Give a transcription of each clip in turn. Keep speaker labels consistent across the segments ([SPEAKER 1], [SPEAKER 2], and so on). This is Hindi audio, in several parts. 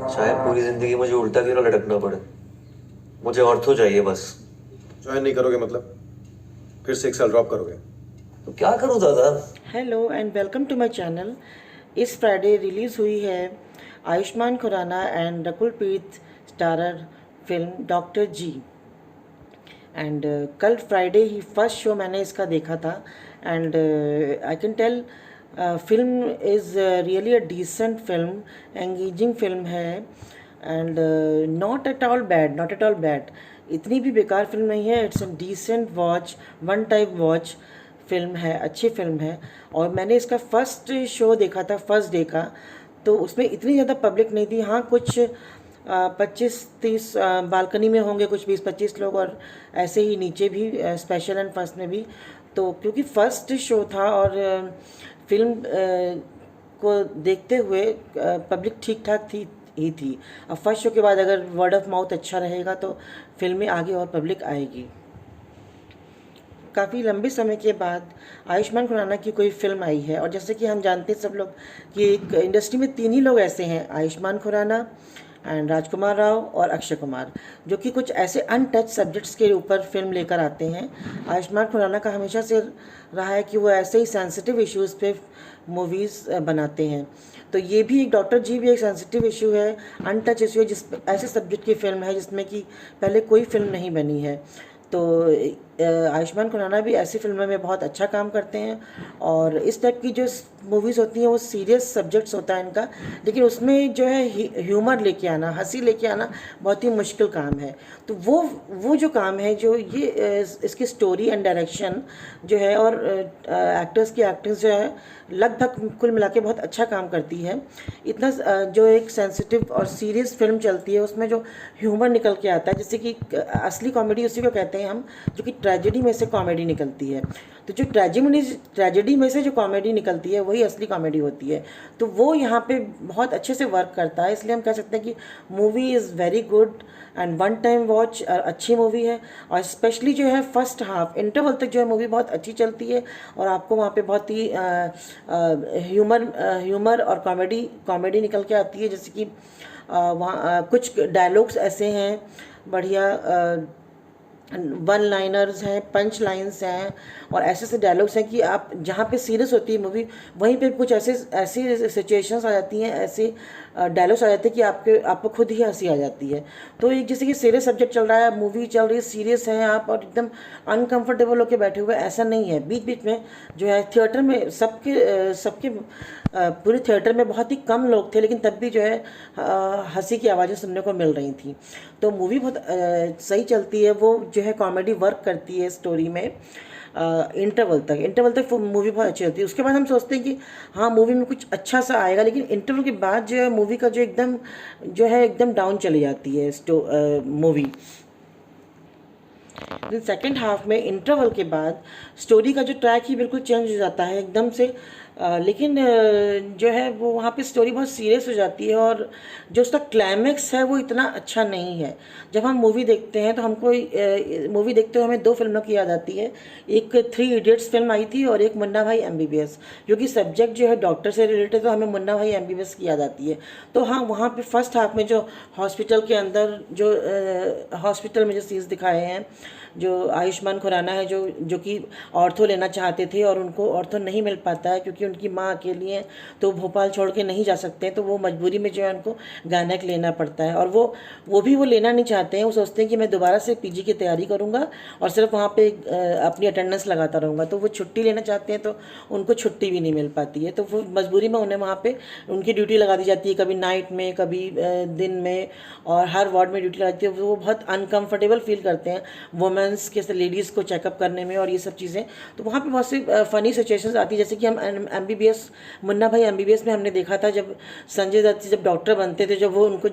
[SPEAKER 1] शायद पूरी जिंदगी मुझे उल्टा क्यों लटकना पड़े। मुझे ऑर्थो चाहिए बस।
[SPEAKER 2] ज्वाइन नहीं करोगे मतलब फिर से 1 साल ड्रॉप करोगे?
[SPEAKER 1] तो क्या करूं दादा।
[SPEAKER 3] Hello and welcome to my channel. इस फ्राइडे रिलीज़ हुई है Ayushmann Khurrana and Rakul Preet starrer film doctor G. And कल फ्राइडे ही फर्स्ट शो मैंने इसका देखा था and I can tell film is really a decent film, engaging film है and not at all bad, not at all bad. इतनी भी बेकार फिल्म नहीं है। It's a decent watch, one type watch film है, अच्छी फिल्म है। और मैंने इसका फर्स्ट शो देखा था फर्स्ट डे का, तो उसमें इतनी ज़्यादा पब्लिक नहीं थी। हाँ, कुछ 25-30 बालकनी में होंगे, कुछ 20-25 लोग, और ऐसे ही नीचे भी स्पेशल एंड फर्स्ट में भी। तो क्योंकि फर्स्ट शो था और फिल्म को देखते हुए पब्लिक ठीक ठाक थी ही थी। अब फर्स्ट शो के बाद अगर वर्ड ऑफ माउथ अच्छा रहेगा तो फिल्म में आगे और पब्लिक आएगी। काफ़ी लंबे समय के बाद आयुष्मान खुराना की कोई फिल्म आई है, और जैसे कि हम जानते हैं सब लोग कि एक इंडस्ट्री में 3 ही लोग ऐसे हैं, आयुष्मान खुराना एंड राजकुमार राव और अक्षय कुमार, जो कि कुछ ऐसे अनटच सब्जेक्ट्स के ऊपर फिल्म लेकर आते हैं। आयुष्मान खुराना का हमेशा से रहा है कि वो ऐसे ही सेंसिटिव इश्यूज़ पे मूवीज़ बनाते हैं। तो ये भी एक डॉक्टर जी भी एक सेंसिटिव इशू है, अनटच इशू है, जिस ऐसे सब्जेक्ट की फ़िल्म है जिसमें कि पहले कोई फिल्म नहीं बनी है। तो आयुष्मान खुराना भी ऐसी फिल्मों में बहुत अच्छा काम करते हैं। और इस टाइप की जो मूवीज़ होती हैं वो सीरियस सब्जेक्ट्स होता है इनका, लेकिन उसमें जो है ह्यूमर लेके आना, हंसी लेके आना बहुत ही मुश्किल काम है। तो वो जो काम है, जो ये इसकी स्टोरी एंड डायरेक्शन जो है और एक्टर्स की एक्टिंग जो है, लगभग कुल मिला के बहुत अच्छा काम करती है। इतना जो एक सेंसिटिव और सीरियस फिल्म चलती है उसमें जो ह्यूमर निकल के आता है, जैसे कि असली कॉमेडी उसी को कहते हैं हम, जो कि ट्रेजेडी में से कॉमेडी निकलती है। तो जो ट्रेजेडी में से जो कॉमेडी निकलती है वही असली कॉमेडी होती है। तो वो यहाँ पे बहुत अच्छे से वर्क करता है, इसलिए हम कह सकते हैं कि movie is very good and one time watch, अच्छी मूवी है। और स्पेशली जो है फर्स्ट हाफ इंटरवल तक जो है मूवी बहुत अच्छी चलती है, और आपको वहाँ पे बहुत ही ह्यूमर और कॉमेडी निकल के आती है। जैसे कि वहाँ कुछ डायलॉग्स ऐसे हैं बढ़िया, वन लाइनर्स हैं, पंच लाइन्स हैं, और ऐसे ऐसे डायलॉग्स हैं कि आप जहाँ पे सीरियस होती है मूवी वहीं पे कुछ ऐसी सिचुएशंस आ जाती हैं, ऐसे डायलॉग्स आ जाते हैं कि आपको खुद ही हंसी आ जाती है। तो एक जैसे कि सीरियस सब्जेक्ट चल रहा है, मूवी चल रही है, सीरियस है आप, और एकदम अनकंफर्टेबल होकर बैठे हुए, ऐसा नहीं है। बीच बीच में जो है थिएटर में सबके पूरे थिएटर में बहुत ही कम लोग थे, लेकिन तब भी जो है हंसी की आवाज़ें सुनने को मिल रही थी। तो मूवी बहुत सही चलती है, वो जो है कॉमेडी वर्क करती है स्टोरी में। इंटरवल तक मूवी बहुत अच्छी होती है। उसके बाद हम सोचते हैं कि हाँ मूवी में कुछ अच्छा सा आएगा, लेकिन इंटरवल के बाद जो है मूवी का एकदम डाउन चली जाती है मूवी। लेकिन सेकेंड हाफ में इंटरवल के बाद स्टोरी का जो ट्रैक ही बिल्कुल चेंज हो जाता है एकदम से। लेकिन जो है वो वहाँ पे स्टोरी बहुत सीरियस हो जाती है, और जो उसका क्लाइमैक्स है वो इतना अच्छा नहीं है। जब हम मूवी देखते हैं तो हमको मूवी देखते हुए हमें 2 फिल्मों की याद आती है। एक 3 इडियट्स फिल्म आई थी और एक मुन्ना भाई एमबीबीएस, जो कि सब्जेक्ट जो है डॉक्टर से रिलेटेड, तो हमें मुन्ना भाई एमबीबीएस की याद आती है। तो हाँ, वहाँ पे फर्स्ट हाफ में जो हॉस्पिटल के अंदर जो हॉस्पिटल में जो सीन्स दिखाए हैं, जो आयुष्मान खुराना है जो कि ऑर्थो लेना चाहते थे और उनको ऑर्थो नहीं मिल पाता है क्योंकि उनकी माँ अकेली है, तो भोपाल छोड़ के नहीं जा सकते हैं, तो वो मजबूरी में जो है उनको गायनेक लेना पड़ता है। और वो लेना नहीं चाहते हैं, वो सोचते हैं कि मैं दोबारा से पीजी की तैयारी करूँगा और सिर्फ वहाँ पे अपनी अटेंडेंस लगाता रहूँगा। तो वो छुट्टी लेना चाहते हैं तो उनको छुट्टी भी नहीं मिल पाती है, तो वो मजबूरी में उन्हें वहाँ पे उनकी ड्यूटी लगा दी जाती है, कभी नाइट में कभी दिन में, और हर वार्ड में ड्यूटी लगाती है। वो बहुत अनकम्फर्टेबल फील करते हैं वुमेंस के लेडीज़ को चेकअप करने में और ये सब चीज़ें। तो वहाँ पे बहुत सी फ़नी सिचुएशंस आती है, जैसे कि हम एमबीबीएस मुन्ना भाई एमबीबीएस में हमने देखा था, जब संजय दत्त जब डॉक्टर बनते थे, जब वो उनको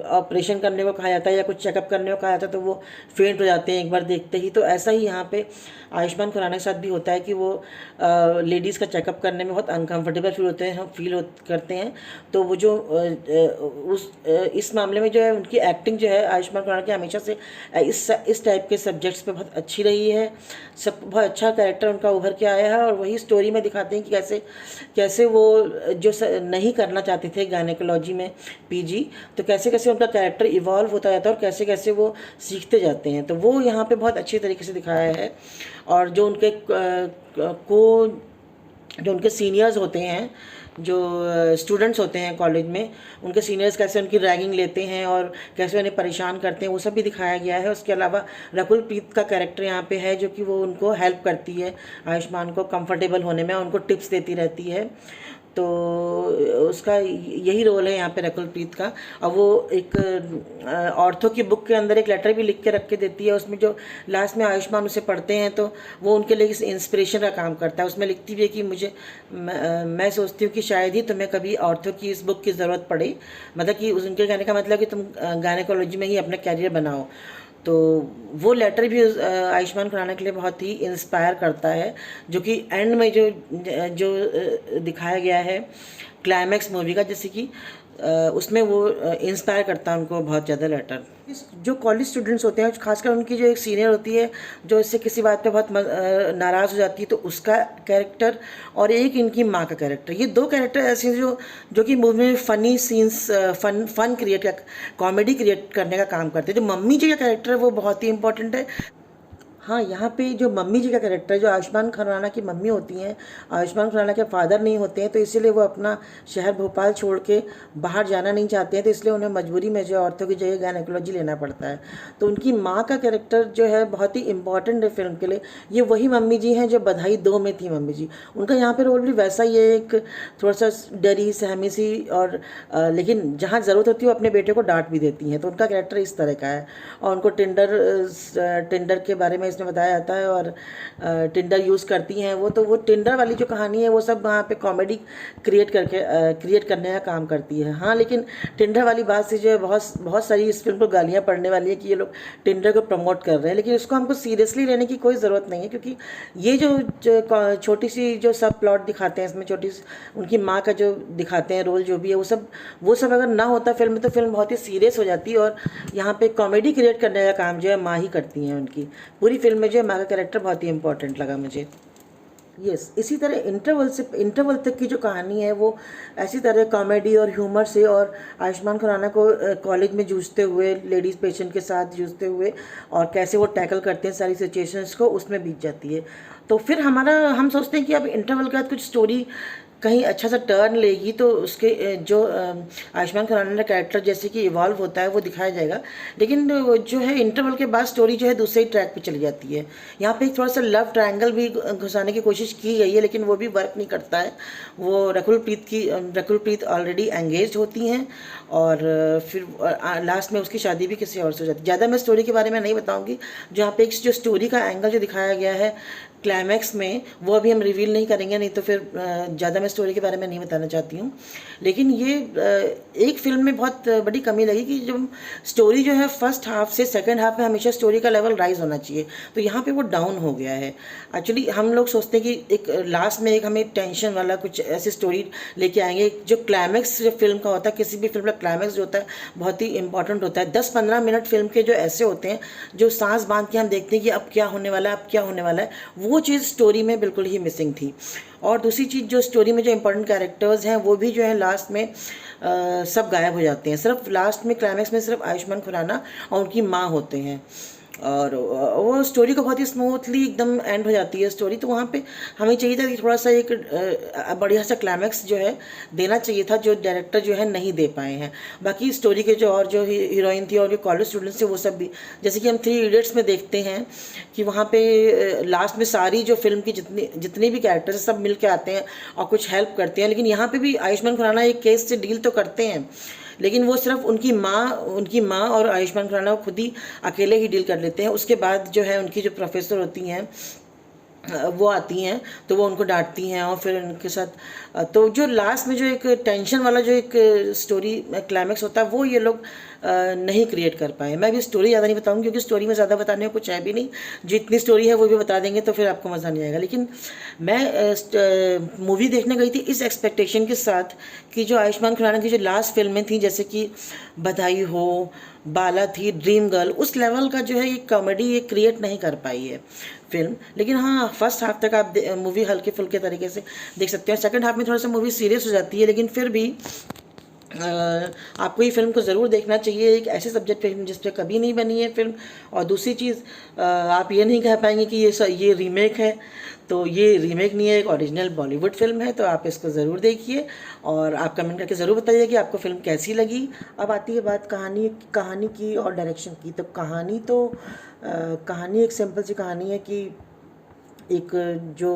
[SPEAKER 3] ऑपरेशन करने को कहा जाता है या कुछ चेकअप करने को कहा जाता है, तो वो फेंट हो जाते हैं एक बार देखते ही। तो ऐसा ही यहाँ पे आयुष्मान खुराना के साथ भी होता है कि वो लेडीज़ का चेकअप करने में बहुत अनकंफर्टेबल करते हैं। तो वो जो इस मामले में जो है उनकी एक्टिंग जो है आयुष्मान खुराना की हमेशा से इस टाइप के सब्जेक्ट्स पे बहुत अच्छी रही है। सब बहुत अच्छा कैरेक्टर उनका उभर के आया है और वही स्टोरी में दिखाते हैं कि कैसे वो जो नहीं करना चाहते थे गायनेकोलॉजी में पीजी, तो कैसे कैसे उनका कैरेक्टर इवॉल्व होता जाता है और कैसे कैसे वो सीखते जाते हैं। तो वो यहाँ पे बहुत अच्छी तरीके से दिखाया है। और जो उनके सीनियर्स होते हैं, जो स्टूडेंट्स होते हैं कॉलेज में, उनके सीनियर्स कैसे उनकी रैगिंग लेते हैं और कैसे उन्हें परेशान करते हैं, वो सब भी दिखाया गया है। उसके अलावा रकुल प्रीत का कैरेक्टर यहाँ पे है जो कि वो उनको हेल्प करती है आयुष्मान को कंफर्टेबल होने में, उनको टिप्स देती रहती है। तो उसका यही रोल है यहाँ पे रकुल प्रीत का। और वो एक ऑर्थो की बुक के अंदर एक लेटर भी लिख के रख के देती है, उसमें जो लास्ट में आयुष्मान उसे पढ़ते हैं तो वो उनके लिए इंस्पिरेशन का काम करता है। उसमें लिखती भी है कि मैं सोचती हूँ कि शायद ही तुम्हें कभी ऑर्थो की इस बुक की ज़रूरत पड़े, मतलब कि उनके कहने का मतलब कि तुम गायनेकोलॉजी में ही अपना कैरियर बनाओ। तो वो लेटर भी आयुष्मान खुराना के लिए बहुत ही इंस्पायर करता है, जो कि एंड में जो दिखाया गया है क्लाइमैक्स मूवी का, जैसे कि उसमें वो इंस्पायर करता है उनको बहुत ज़्यादा लेटर। जो कॉलेज स्टूडेंट्स होते हैं, खासकर उनकी जो एक सीनियर होती है जो इससे किसी बात पे बहुत नाराज़ हो जाती है, तो उसका कैरेक्टर और एक इनकी माँ का कैरेक्टर, ये दो कैरेक्टर ऐसे हैं जो कि मूवी में funny scenes, fun create, comedy create करने का काम करते हैं। जो मम्मी जी का कैरेक्टर है वो बहुत ही इंपॉर्टेंट है। हाँ, यहाँ पे जो मम्मी जी का कैरेक्टर है, जो आयुष्मान खुराना की मम्मी होती हैं, आयुष्मान खुराना के फादर नहीं होते हैं, तो इसीलिए वो अपना शहर भोपाल छोड़ के बाहर जाना नहीं चाहते हैं, तो इसलिए उन्हें मजबूरी में जो औरतों की जगह गायनेकोलॉजी लेना पड़ता है। तो उनकी माँ का कैरेक्टर जो है बहुत ही इंपॉर्टेंट है फिल्म के लिए। ये वही मम्मी जी हैं जो बधाई 2 में थी मम्मी जी। उनका यहाँ पर रोल भी वैसा ही है, एक थोड़ा सा डरी सहमी सी, और लेकिन जहाँ ज़रूरत होती है वो अपने बेटे को डांट भी देती हैं। तो उनका कैरेक्टर इस तरह का है। और उनको टिंडर के बारे में इसमें बताया जाता है और टिंडर यूज़ करती हैं वो। तो वो टिंडर वाली जो कहानी है वो सब वहाँ पे कॉमेडी क्रिएट करने का काम करती है। हाँ, लेकिन टिंडर वाली बात से जो है बहुत सारी इस फिल्म को गालियाँ पड़ने वाली है कि ये लोग टिंडर को प्रमोट कर रहे हैं, लेकिन इसको हमको सीरियसली लेने की कोई ज़रूरत नहीं है, क्योंकि ये जो छोटी सी जो सब प्लॉट दिखाते हैं इसमें, छोटी सी उनकी माँ का जो दिखाते हैं रोल जो भी है, वो सब अगर ना होता फिल्म में तो फिल्म बहुत ही सीरियस हो जाती। और यहाँ पे कॉमेडी क्रिएट करने का काम जो है माँ ही करती हैं उनकी। पूरी फिल्म में जो है माँ का कैरेक्टर बहुत ही इंपॉर्टेंट लगा मुझे। इसी तरह इंटरवल तक की जो कहानी है वो ऐसी तरह कॉमेडी और ह्यूमर से, और आयुष्मान खुराना को कॉलेज में जूझते हुए, लेडीज़ पेशेंट के साथ जूझते हुए, और कैसे वो टैकल करते हैं सारी सिचुएशंस को, उसमें बीत जाती है। तो फिर हम सोचते हैं कि अब इंटरवल के बाद कुछ स्टोरी कहीं अच्छा सा टर्न लेगी, तो उसके जो आयुष्मान खुराना का कैरेक्टर जैसे कि इवॉल्व होता है वो दिखाया जाएगा। लेकिन जो है इंटरवल के बाद स्टोरी जो है दूसरे ट्रैक पे चली जाती है। यहाँ पे एक थोड़ा सा लव ट्रायंगल भी घुसाने की कोशिश की गई है, लेकिन वो भी वर्क नहीं करता है। वो रकुल प्रीत ऑलरेडी एंगेज होती हैं और फिर लास्ट में उसकी शादी भी किसी और से हो जाती है। ज़्यादा मैं स्टोरी के बारे में नहीं बताऊँगी। जहाँ पे एक जो स्टोरी का एंगल जो दिखाया गया है क्लाइमैक्स में, वो अभी हम रिवील नहीं करेंगे, नहीं तो फिर ज़्यादा मैं स्टोरी के बारे में नहीं बताना चाहती हूँ। लेकिन ये एक फिल्म में बहुत बड़ी कमी लगी कि जब स्टोरी जो है फर्स्ट हाफ से सेकंड हाफ में हमेशा स्टोरी का लेवल राइज होना चाहिए, तो यहाँ पे वो डाउन हो गया है। एक्चुअली हम लोग सोचते हैं कि एक लास्ट में एक हमें टेंशन वाला कुछ ऐसी स्टोरी लेके आएंगे। जो क्लाइमैक्स जो फिल्म का होता है, किसी भी फिल्म का क्लाइमैक्स जो होता है बहुत ही इंपॉर्टेंट होता है। 10-15 मिनट फिल्म के जो ऐसे होते हैं जो सांस बांध के हम देखते हैं कि अब क्या होने वाला है, अब क्या होने वाला है, वो चीज़ स्टोरी में बिल्कुल ही मिसिंग थी। और दूसरी चीज़, जो स्टोरी में जो इंपॉर्टेंट कैरेक्टर्स हैं वो भी जो है लास्ट में सब गायब हो जाते हैं। सिर्फ लास्ट में क्लाइमैक्स में सिर्फ आयुष्मान खुराना और उनकी माँ होते हैं, और वो स्टोरी को बहुत ही स्मूथली एकदम एंड हो जाती है स्टोरी। तो वहाँ पे हमें चाहिए था कि थोड़ा सा एक बढ़िया सा क्लाइमैक्स जो है देना चाहिए था, जो डायरेक्टर जो है नहीं दे पाए हैं। बाकी स्टोरी के जो और जो हीरोइन थी और जो कॉलेज स्टूडेंट्स थे वो सब भी, जैसे कि हम 3 इडियट्स में देखते हैं कि वहाँ पे लास्ट में सारी जो फिल्म की जितने भी कैरेक्टर्स सब मिल के आते हैं और कुछ हेल्प करते हैं। लेकिन यहाँ पर भी आयुष्मान खुराना एक केस से डील तो करते हैं, लेकिन वो सिर्फ उनकी माँ और आयुष्मान खुराना खुद ही अकेले ही डील कर लेते हैं। उसके बाद जो है उनकी जो प्रोफेसर होती हैं वो आती हैं तो वो उनको डांटती हैं और फिर उनके साथ तो जो लास्ट में जो एक टेंशन वाला जो एक स्टोरी क्लाइमेक्स होता है वो ये लोग नहीं क्रिएट कर पाए। मैं भी स्टोरी ज़्यादा नहीं बताऊंगी क्योंकि स्टोरी में ज़्यादा बताने को कुछ है भी नहीं, जितनी स्टोरी है वो भी बता देंगे तो फिर आपको मज़ा नहीं आएगा। लेकिन मैं मूवी देखने गई थी इस एक्सपेक्टेशन के साथ कि जो आयुष्मान खुराना की जो लास्ट फिल्में थी जैसे कि बधाई हो, बाला थी, ड्रीम गर्ल, उस लेवल का जो है ये कॉमेडी ये क्रिएट नहीं कर पाई है फिल्म। लेकिन हाँ, फर्स्ट हाफ तक आप मूवी हल्के फुल्के तरीके से देख सकते हैं। सेकंड हाफ में थोड़ा सा मूवी सीरियस हो जाती है, लेकिन फिर भी आपको ये फिल्म को ज़रूर देखना चाहिए। एक ऐसे सब्जेक्ट पे जिस पे कभी नहीं बनी है फिल्म। और दूसरी चीज़, आप ये नहीं कह पाएंगे कि ये रीमेक है, तो ये रीमेक नहीं है, एक ओरिजिनल बॉलीवुड फिल्म है। तो आप इसको ज़रूर देखिए और आप कमेंट करके ज़रूर बताइए कि आपको फिल्म कैसी लगी। अब आती है बात कहानी की और डायरेक्शन की। तो कहानी एक सिंपल सी कहानी है कि एक जो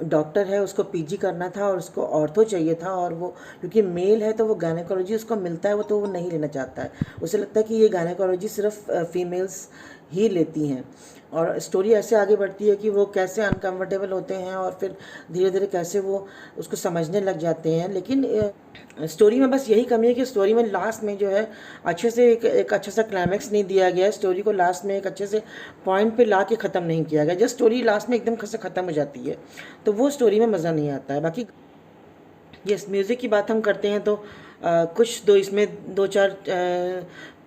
[SPEAKER 3] डॉक्टर है उसको पीजी करना था और उसको ऑर्थो चाहिए था, और वो क्योंकि मेल है तो वो गायनेकोलॉजी उसको मिलता है वो तो वो नहीं लेना चाहता है। उसे लगता है कि ये गायनेकोलॉजी सिर्फ फीमेल्स ही लेती हैं। और स्टोरी ऐसे आगे बढ़ती है कि वो कैसे अनकंफर्टेबल होते हैं और फिर धीरे धीरे कैसे वो उसको समझने लग जाते हैं। लेकिन स्टोरी में बस यही कमी है कि स्टोरी में लास्ट में जो है अच्छे से एक अच्छा सा क्लाइमैक्स नहीं दिया गया है। स्टोरी को लास्ट में एक अच्छे से पॉइंट पे ला के ख़त्म नहीं किया गया। जब स्टोरी लास्ट में एकदम से ख़त्म हो जाती है तो वो स्टोरी में मज़ा नहीं आता है। बाकी यस, म्यूज़िक की बात हम करते हैं तो कुछ दो इसमें दो चार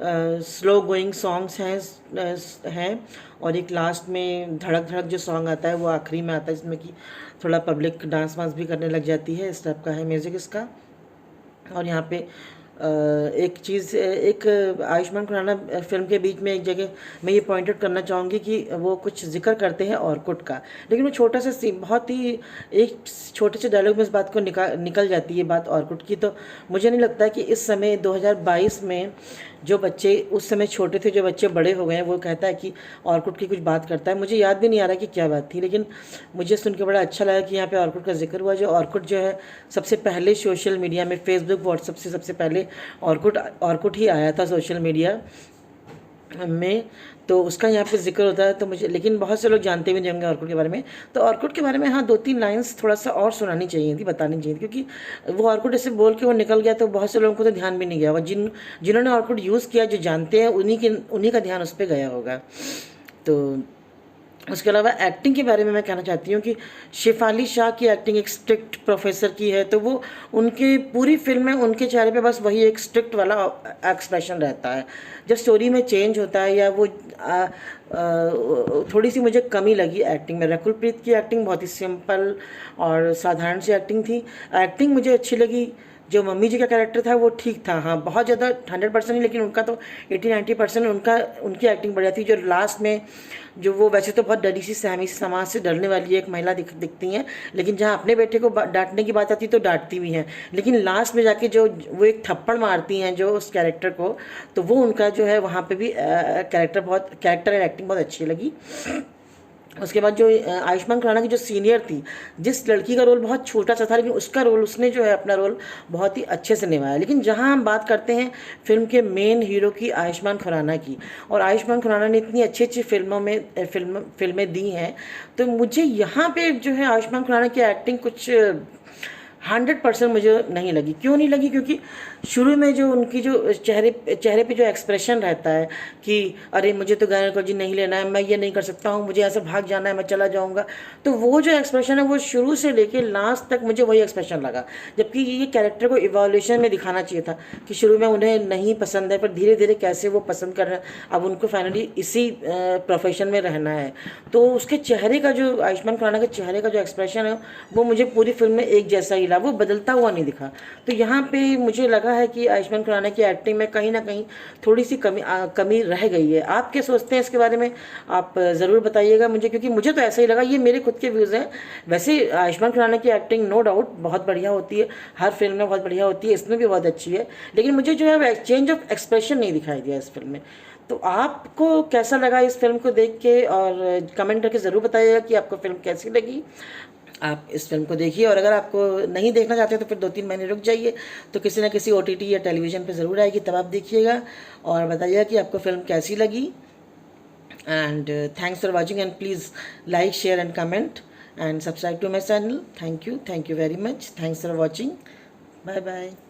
[SPEAKER 3] स्लो गोइंग सॉन्ग्स हैं और एक लास्ट में धड़क धड़क जो सॉन्ग आता है वो आखिरी में आता है, जिसमें कि थोड़ा पब्लिक डांस वांस भी करने लग जाती है। इस टाइप का है म्यूज़िक इसका। और यहाँ पे एक चीज़, एक आयुष्मान खुराना फिल्म के बीच में एक जगह मैं ये पॉइंट आउट करना चाहूँगी कि वो कुछ जिक्र करते हैं ऑर्कुट का, लेकिन वो छोटा सा बहुत ही एक छोटे से डायलॉग में इस बात को निकल जाती है बात ऑर्कुट की। तो मुझे नहीं लगता कि इस समय 2022 में जो बच्चे उस समय छोटे थे, जो बच्चे बड़े हो गए हैं, वो कहता है कि ऑर्कुट की कुछ बात करता है। मुझे याद भी नहीं आ रहा कि क्या बात थी, लेकिन मुझे सुन के बड़ा अच्छा लगा कि यहाँ पे ऑर्कुट का जिक्र हुआ। जो ऑर्कुट जो है सबसे पहले सोशल मीडिया में, फेसबुक व्हाट्सएप से सबसे पहले ऑर्कुट ही आया था सोशल मीडिया में, तो उसका यहाँ पे जिक्र होता है। तो मुझे, लेकिन बहुत से लोग जानते भी नहीं होंगे ऑर्कुट के बारे में। तो ऑर्कुट के बारे में हाँ 2-3 लाइंस थोड़ा सा और सुनानी चाहिए थी, बतानी चाहिए थी, क्योंकि वो ऑर्कुट ऐसे बोल के वो निकल गया तो बहुत से लोगों को तो ध्यान भी नहीं गया होगा। जिन्होंने ऑर्कुट यूज़ किया, जो जानते हैं, उन्हीं का ध्यान उस पर गया होगा। तो उसके अलावा एक्टिंग के बारे में मैं कहना चाहती हूँ कि शेफाली शाह की एक्टिंग एक स्ट्रिक्ट प्रोफेसर की है। तो वो उनके पूरी फिल्म में उनके चेहरे पे बस वही एक स्ट्रिक्ट वाला एक्सप्रेशन रहता है। जब स्टोरी में चेंज होता है या वो थोड़ी सी मुझे कमी लगी एक्टिंग में। रकुलप्रीत की एक्टिंग बहुत ही सिंपल और साधारण सी एक्टिंग थी। एक्टिंग मुझे अच्छी लगी। जो मम्मी जी का कैरेक्टर था वो ठीक था, हाँ बहुत ज़्यादा 100% नहीं, लेकिन उनका तो 80-90% उनकी एक्टिंग बढ़िया थी। जो लास्ट में जो वो वैसे तो बहुत डरी सी सहमी समाज से डरने वाली एक महिला दिखती हैं, लेकिन जहाँ अपने बेटे को डांटने की बात आती तो डांटती भी हैं, लेकिन लास्ट में जाके जो वो एक थप्पड़ मारती हैं जो उस कैरेक्टर को, तो वो उनका जो है वहाँ पे भी कैरेक्टर एंड एक्टिंग बहुत अच्छी लगी। उसके बाद जो आयुष्मान खुराना की जो सीनियर थी, जिस लड़की का रोल बहुत छोटा सा था, लेकिन उसका रोल, उसने जो है अपना रोल बहुत ही अच्छे से निभाया। लेकिन जहां हम बात करते हैं फिल्म के मेन हीरो की, आयुष्मान खुराना की, और आयुष्मान खुराना ने इतनी अच्छी अच्छी फिल्में दी हैं, तो मुझे यहाँ पे जो है आयुष्मान खुराना की एक्टिंग कुछ 100% मुझे नहीं लगी। क्यों नहीं लगी? क्योंकि शुरू में जो उनकी जो चेहरे पे जो एक्सप्रेशन रहता है कि अरे मुझे तो गायनेकोलॉजी नहीं लेना है, मैं ये नहीं कर सकता हूँ, मुझे ऐसे भाग जाना है, मैं चला जाऊँगा, तो वो जो एक्सप्रेशन है वो शुरू से लेके लास्ट तक मुझे वही एक्सप्रेशन लगा। जबकि ये कैरेक्टर को इवोल्यूशन में दिखाना चाहिए था कि शुरू में उन्हें नहीं पसंद है, पर धीरे धीरे कैसे वो पसंद कर रहे हैं, अब उनको फाइनली इसी प्रोफेशन में रहना है। तो उसके चेहरे का जो, आयुष्मान खुराना के चेहरे का जो एक्सप्रेशन है वो मुझे पूरी फिल्म में एक जैसा ही लगा, वो बदलता हुआ नहीं दिखा। तो यहाँ पे मुझे लगा है कि आयुष्मान खुराना की एक्टिंग में कहीं ना कहीं थोड़ी सी कमी रह गई है। आप क्या सोचते हैं इसके बारे में? आप ज़रूर बताइएगा मुझे, क्योंकि मुझे तो ऐसा ही लगा। ये मेरे खुद के व्यूज़ हैं। वैसे आयुष्मान खुराना की एक्टिंग नो डाउट बहुत बढ़िया होती है, हर फिल्म में बहुत बढ़िया होती है, इसमें भी बहुत अच्छी है, लेकिन मुझे जो है चेंज ऑफ एक्सप्रेशन नहीं दिखाई दिया इस फिल्म में। तो आपको कैसा लगा इस फिल्म को देख के? और कमेंट करके ज़रूर बताइएगा कि आपको फिल्म कैसी लगी। आप इस फिल्म को देखिए, और अगर आपको नहीं देखना चाहते तो फिर 2-3 महीने रुक जाइए, तो किसी ना किसी OTT या टेलीविज़न पे ज़रूर आएगी, तब आप देखिएगा और बताइएगा कि आपको फिल्म कैसी लगी। and thanks for watching, and please like, share and comment and subscribe to my channel. Thank you very much. Thanks for watching. Bye bye.